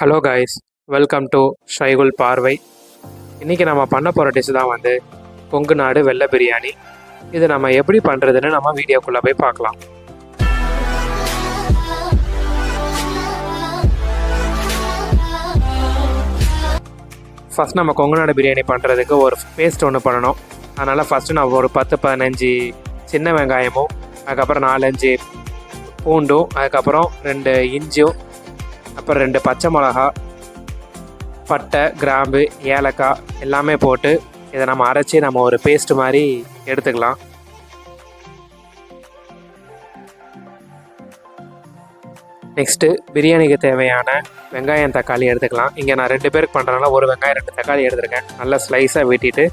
Hello guys, welcome to ஷைகுல் பார்வை. இன்றைக்கி நம்ம பண்ண போகிற டிஷ் தான் வந்து கொங்கு நாடு வெள்ளை பிரியாணி. இது நம்ம எப்படி பண்ணுறதுன்னு நம்ம வீடியோக்குள்ளே போய் பார்க்கலாம். ஃபஸ்ட் நம்ம கொங்கு நாடு பிரியாணி பண்ணுறதுக்கு ஒரு பேஸ்ட் ஒன்று பண்ணணும். அதனால் ஃபஸ்ட்டு நான் ஒரு 10-15 சின்ன வெங்காயமும், அதுக்கப்புறம் 4-5 பூண்டும், அதுக்கப்புறம் 2 இஞ்சும், அப்புறம் 2 பச்சை மிளகா, பட்டை, கிராம்பு, ஏலக்காய் எல்லாமே போட்டு இதை நம்ம அரைச்சி நம்ம ஒரு பேஸ்ட் மாதிரி எடுத்துக்கலாம். நெக்ஸ்ட்டு பிரியாணிக்கு தேவையான வெங்காயம், தக்காளி எடுத்துக்கலாம். இங்கே நான் 2 பேருக்கு பண்ணுறதுனால ஒரு வெங்காயம் 2 தக்காளி எடுத்துருக்கேன். நல்லா ஸ்லைஸாக வெட்டிட்டு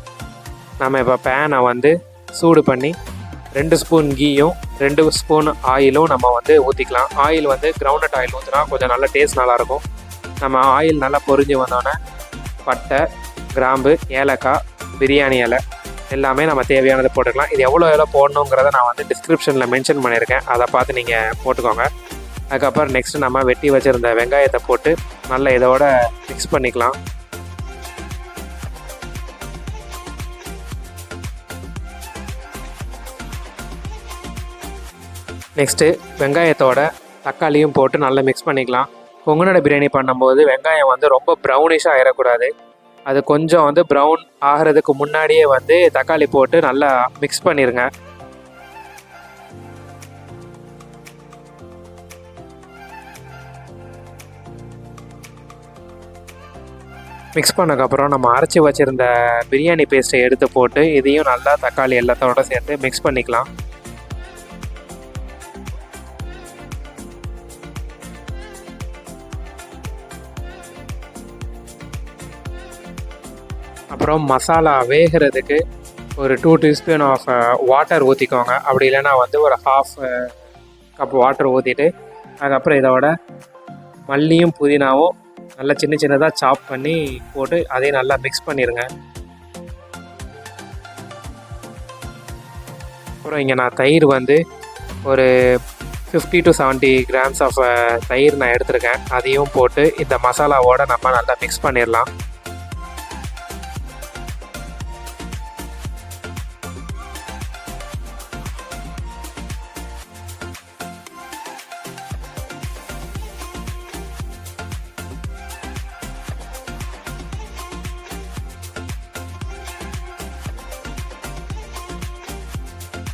நம்ம இப்போ பேனை வந்து சூடு பண்ணி 2 ஸ்பூன் கீயும் 2 ஸ்பூன் ஆயிலும் நம்ம வந்து ஊற்றிக்கலாம். ஆயில் வந்து கிரவுண்ட்நட் ஆயில் ஊற்றினா கொஞ்சம் நல்ல டேஸ்ட் நல்லாயிருக்கும். நம்ம ஆயில் நல்லா பொரிஞ்சு வந்தோடனே பட்டை, கிராம்பு, ஏலக்காய், பிரியாணி இலை எல்லாமே நம்ம தேவையானது போட்டுக்கலாம். இது எவ்வளோ இலை போடணுங்கிறத நான் வந்து டிஸ்கிரிப்ஷனில் மென்ஷன் பண்ணியிருக்கேன், அதை பார்த்து நீங்கள் போட்டுக்கோங்க. அதுக்கப்புறம் நெக்ஸ்ட்டு நம்ம வெட்டி வச்சுருந்த வெங்காயத்தை போட்டு நல்லா இதோட மிக்ஸ் பண்ணிக்கலாம். நெக்ஸ்ட்டு வெங்காயத்தோட தக்காளியும் போட்டு நல்லா மிக்ஸ் பண்ணிக்கலாம். கொங்குநாடு பிரியாணி பண்ணும்போது வெங்காயம் வந்து ரொம்ப ப்ரௌனிஷாக ஆகிடக்கூடாது. அது கொஞ்சம் வந்து ப்ரௌன் ஆகிறதுக்கு முன்னாடியே வந்து தக்காளி போட்டு நல்லா மிக்ஸ் பண்ணிடுங்க. மிக்ஸ் பண்ணக்கப்புறம் நம்ம அரைச்சி வச்சுருந்த பிரியாணி பேஸ்ட்டை எடுத்து போட்டு இதையும் நல்லா தக்காளி எல்லாத்தோட சேர்த்து மிக்ஸ் பண்ணிக்கலாம். அப்புறம் மசாலா வேகிறதுக்கு ஒரு 2 டீஸ்பூன் ஆஃப் வாட்டர் ஊற்றிக்கோங்க. அப்படி இல்லைன்னா வந்து ஒரு 1/2 கப் வாட்டர் ஊற்றிட்டு அதுக்கப்புறம் இதோட மல்லியும் புதினாவும் நல்லா சின்ன சின்னதாக சாப் பண்ணி போட்டு அதையும் நல்லா மிக்ஸ் பண்ணிடுங்க. அப்புறம் இங்கே நான் தயிர் வந்து ஒரு 50 to 70 கிராம்ஸ் ஆஃப் தயிர் நான் எடுத்திருக்கேன். அதையும் போட்டு இந்த மசாலாவோடு நம்ம நல்லா மிக்ஸ் பண்ணிடலாம்.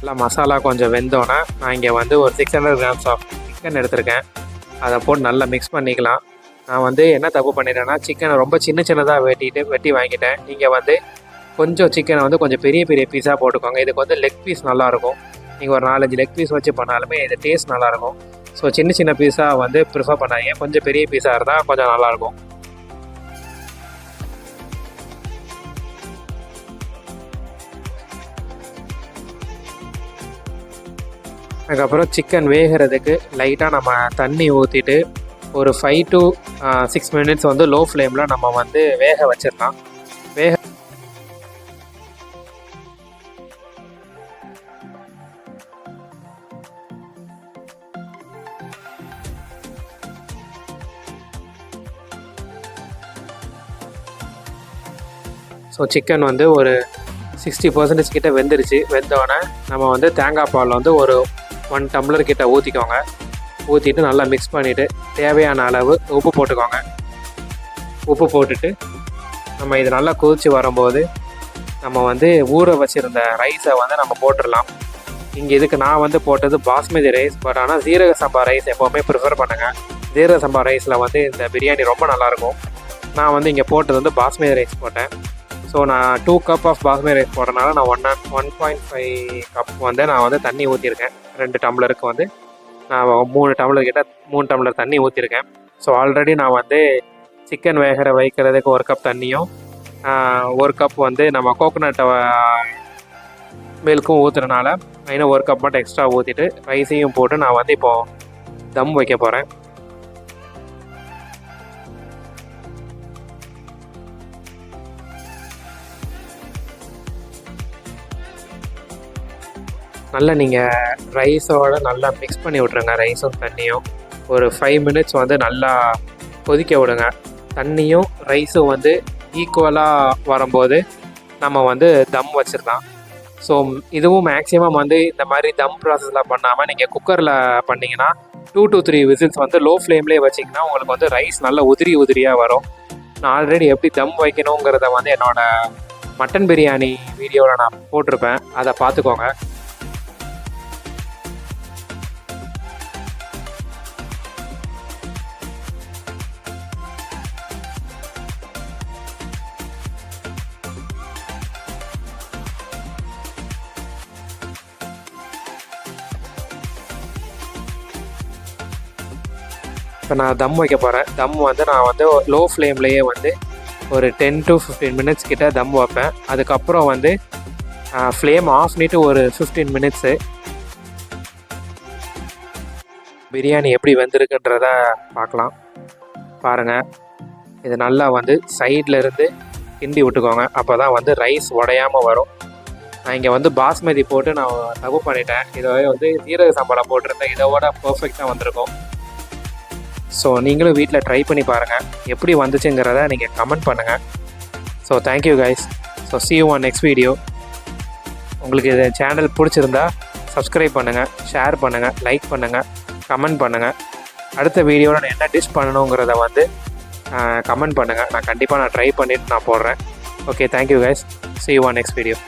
நல்லா மசாலா கொஞ்சம் வெந்தோன்னே நான் இங்கே வந்து ஒரு 600 கிராம்ஸ் ஆஃப் சிக்கன் எடுத்திருக்கேன். அதை போட்டு நல்லா மிக்ஸ் பண்ணிக்கலாம். நான் வந்து என்ன தப்பு பண்ணிட்டேன்னா சிக்கனை ரொம்ப சின்னதாக வெட்டி வாங்கிட்டேன். நீங்கள் வந்து கொஞ்சம் சிக்கனை வந்து கொஞ்சம் பெரிய பெரிய பீஸாக போட்டுக்கோங்க. இதுக்கு வந்து லெக் பீஸ் நல்லாயிருக்கும். நீங்கள் ஒரு 4-5 லெக் பீஸ் வச்சு பண்ணாலுமே இது டேஸ்ட் நல்லாயிருக்கும். ஸோ சின்ன பீஸாக வந்து ப்ரிஃபர் பண்ணாதீங்க, கொஞ்சம் பெரிய பீஸாக இருந்தால் கொஞ்சம் நல்லாயிருக்கும். அதுக்கப்புறம் சிக்கன் வேகிறதுக்கு லைட்டாக நம்ம தண்ணி ஊற்றிட்டு ஒரு 5 to 6 மினிட்ஸ் வந்து லோ ஃப்ளேமில் நம்ம வந்து வேக வச்சிடலாம். ஸோ சிக்கன் வந்து ஒரு 60% கிட்ட வெந்துருச்சு. வெந்தோடனே நம்ம வந்து தேங்காய் பால் வந்து ஒரு 1 டம்ளர் கிட்ட ஊற்றிக்கோங்க. ஊற்றிட்டு நல்லா மிக்ஸ் பண்ணிவிட்டு தேவையான அளவு உப்பு போட்டுக்கோங்க. உப்பு போட்டுட்டு நம்ம இது நல்லா கொதித்து வரும்போது நம்ம வந்து ஊற வச்சுருந்த ரைஸை வந்து நம்ம போட்டுடலாம். இங்கே இதுக்கு நான் வந்து போட்டது பாஸ்மதி ரைஸ். பட் ஆனால் ஜீரக சம்பா ரைஸ் எப்போவுமே ப்ரிஃபர் பண்ணுங்கள். ஜீரக சம்பா ரைஸில் வந்து இந்த பிரியாணி ரொம்ப நல்லாயிருக்கும். நான் வந்து இங்கே போட்டது வந்து பாஸ்மதி ரைஸ் போட்டேன். ஸோ நான் 2 கப் ஆஃப் பாஸ்மதி ரைஸ் போடுறதுனால நான் 1.5 கப் வந்து நான் வந்து தண்ணி ஊற்றிருக்கேன். 2 டம்ளருக்கு வந்து நான் 3 டம்ளர் தண்ணி ஊற்றிருக்கேன். ஸோ ஆல்ரெடி நான் வந்து சிக்கன் வைக்கிறதுக்கு 1 கப் தண்ணியும் 1 கப் வந்து நம்ம கோகோனட் மில்க்கும் ஊற்றுறதுனால இன்னும் 1 கப் மட்டும் எக்ஸ்ட்ரா ஊற்றிட்டு ரைஸையும் போட்டு நான் வந்து இப்போது தம் வைக்க போகிறேன். நல்லா நீங்கள் ரைஸோடு நல்லா மிக்ஸ் பண்ணி விட்ருங்க. ரைஸும் தண்ணியும் ஒரு 5 மினிட்ஸ் வந்து நல்லா கொதிக்க விடுங்க. தண்ணியும் ரைஸும் வந்து ஈக்குவலாக வரும்போது நம்ம வந்து தம் வச்சிடலாம். ஸோ இதுவும் மேக்ஸிமம் வந்து இந்த மாதிரி தம் ப்ராசஸில் பண்ணாமல் நீங்கள் குக்கரில் பண்ணிங்கன்னா 2 to 3 விசில்ஸ் வந்து லோ ஃப்ளேம்லேயே வச்சிங்கன்னா உங்களுக்கு வந்து ரைஸ் நல்ல உதிரியாக வரும். நான் ஆல்ரெடி எப்படி தம் வைக்கணுங்கிறத வந்து என்னோடய மட்டன் பிரியாணி வீடியோவில் நான் போட்டிருப்பேன், அதை பார்த்துக்கோங்க. இப்போ நான் தம் வைக்க போகிறேன். தம் வந்து நான் வந்து லோ ஃப்ளேம்லேயே வந்து ஒரு 10 to 15 மினிட்ஸ் கிட்ட தம் வைப்பேன். அதுக்கப்புறம் வந்து ஃப்ளேம் ஆஃப் பண்ணிவிட்டு ஒரு 15 மினிட்ஸு பிரியாணி எப்படி வெந்திருக்குன்றத பார்க்கலாம். பாருங்கள், இது நல்லா வந்து சைடில் இருந்து கிண்டி விட்டுக்கோங்க. அப்போ தான் வந்து ரைஸ் உடையாமல் வரும். நான் இங்கே வந்து பாஸ்மதி போட்டு நான் தப்பு பண்ணிட்டேன். இதை வந்து சீரக சம்பளம் போட்டிருந்தேன், இதோட பர்ஃபெக்டாக வந்திருக்கும். ஸோ நீங்களும் வீட்டில் ட்ரை பண்ணி பாருங்கள், எப்படி வந்துச்சுங்கிறத நீங்கள் கமெண்ட் பண்ணுங்கள். So thank you guys. So see you on next video. உங்களுக்கு இந்த சேனல் பிடிச்சிருந்தா சப்ஸ்கிரைப் பண்ணுங்கள், ஷேர் பண்ணுங்கள், லைக் பண்ணுங்கள், கமெண்ட் பண்ணுங்கள். அடுத்த வீடியோவில் நான் என்ன டிஷ் பண்ணணுங்கிறத வந்து கமெண்ட் பண்ணுங்கள். நான் கண்டிப்பாக ட்ரை பண்ணிவிட்டு நான் போடுறேன். Okay, thank you guys. see you on next video.